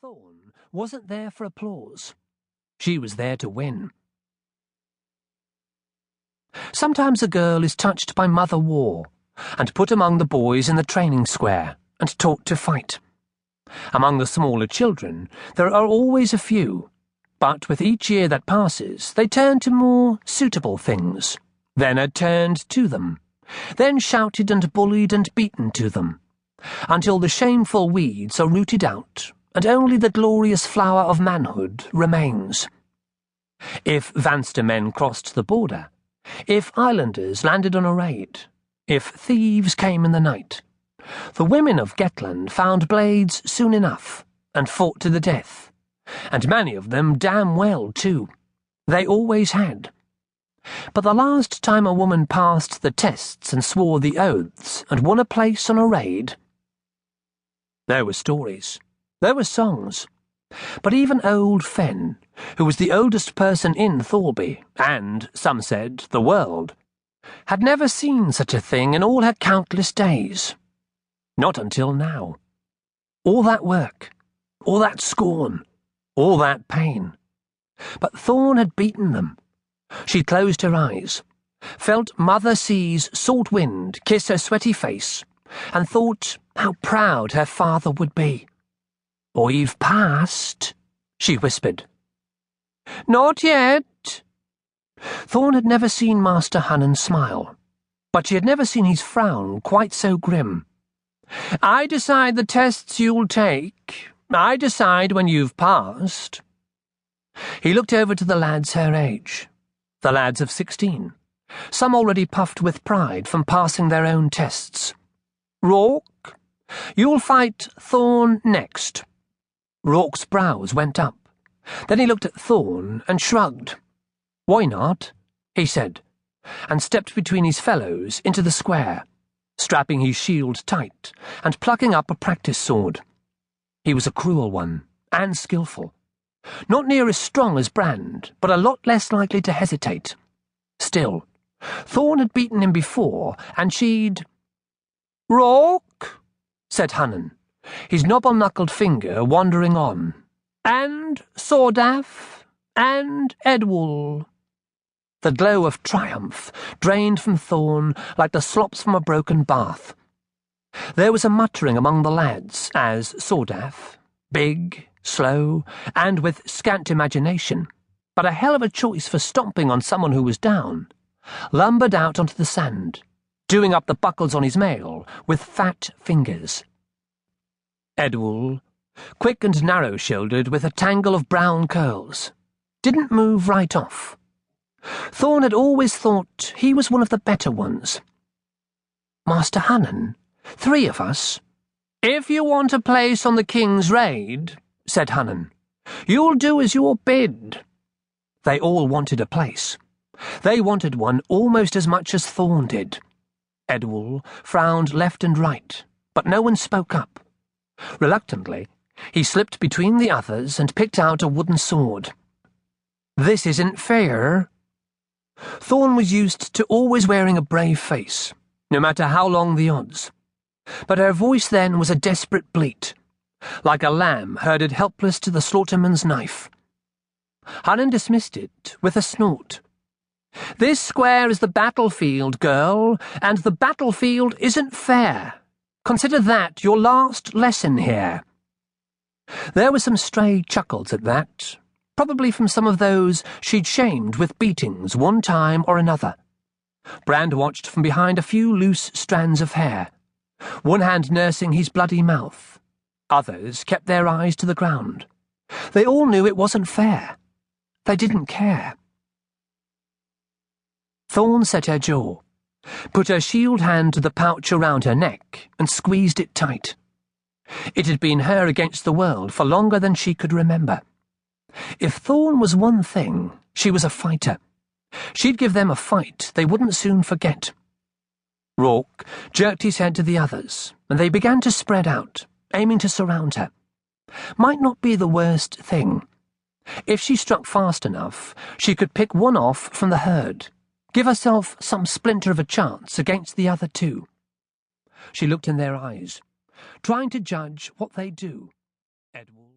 Thorn wasn't there for applause. She was there to win. Sometimes a girl is touched by Mother War and put among the boys in the training square and taught to fight. Among the smaller children there are always a few, but with each year that passes they turn to more suitable things, then are turned to them, then shouted and bullied and beaten to them, until the shameful weeds are rooted out and only the glorious flower of manhood remains. If Vanster men crossed the border, if islanders landed on a raid, if thieves came in the night, the women of Gettland found blades soon enough and fought to the death, and many of them damn well too. They always had. But the last time a woman passed the tests and swore the oaths and won a place on a raid, there were stories, there were songs, but even old Fenn, who was the oldest person in Thorby, and, some said, the world, had never seen such a thing in all her countless days. Not until now. All that work, all that scorn, all that pain. But Thorn had beaten them. She closed her eyes, felt Mother Sea's salt wind kiss her sweaty face, and thought how proud her father would be. "I've passed," she whispered. "Not yet." Thorn had never seen Master Hannon smile, but she had never seen his frown quite so grim. "I decide the tests you'll take. I decide when you've passed." He looked over to the lads her age, the lads of 16, some already puffed with pride from passing their own tests. "Rourke, you'll fight Thorn next." Rourke's brows went up. Then he looked at Thorn and shrugged. "Why not?" he said, and stepped between his fellows into the square, strapping his shield tight and plucking up a practice sword. He was a cruel one, and skillful. Not near as strong as Brand, but a lot less likely to hesitate. Still, Thorn had beaten him before, and she'd... "Rourke," said Hannon, his knobble-knuckled finger wandering on, "and Sordaff, and Edwul." The glow of triumph drained from Thorn like the slops from a broken bath. There was a muttering among the lads as Sordaff, big, slow, and with scant imagination, but a hell of a choice for stomping on someone who was down, lumbered out onto the sand, doing up the buckles on his mail with fat fingers. Edwul, quick and narrow-shouldered with a tangle of brown curls, didn't move right off. Thorn had always thought he was one of the better ones. "Master Hannon, 3 of us." "If you want a place on the King's raid," said Hannon, "you'll do as you're bid." They all wanted a place. They wanted one almost as much as Thorn did. Edwul frowned left and right, but no one spoke up. Reluctantly, he slipped between the others and picked out a wooden sword. "This isn't fair." Thorn was used to always wearing a brave face, no matter how long the odds. But her voice then was a desperate bleat, like a lamb herded helpless to the slaughterman's knife. Hannon dismissed it with a snort. "This square is the battlefield, girl, and the battlefield isn't fair. Consider that your last lesson here." There were some stray chuckles at that, probably from some of those she'd shamed with beatings one time or another. Brand watched from behind a few loose strands of hair, one hand nursing his bloody mouth. Others kept their eyes to the ground. They all knew it wasn't fair. They didn't care. Thorn set her jaw, put her shield hand to the pouch around her neck, and squeezed it tight. It had been her against the world for longer than she could remember. If Thorn was one thing, she was a fighter. She'd give them a fight they wouldn't soon forget. Rourke jerked his head to the others, and they began to spread out, aiming to surround her. Might not be the worst thing. If she struck fast enough, she could pick one off from the herd, give herself some splinter of a chance against the other 2. She looked in their eyes, trying to judge what they'd do. Edward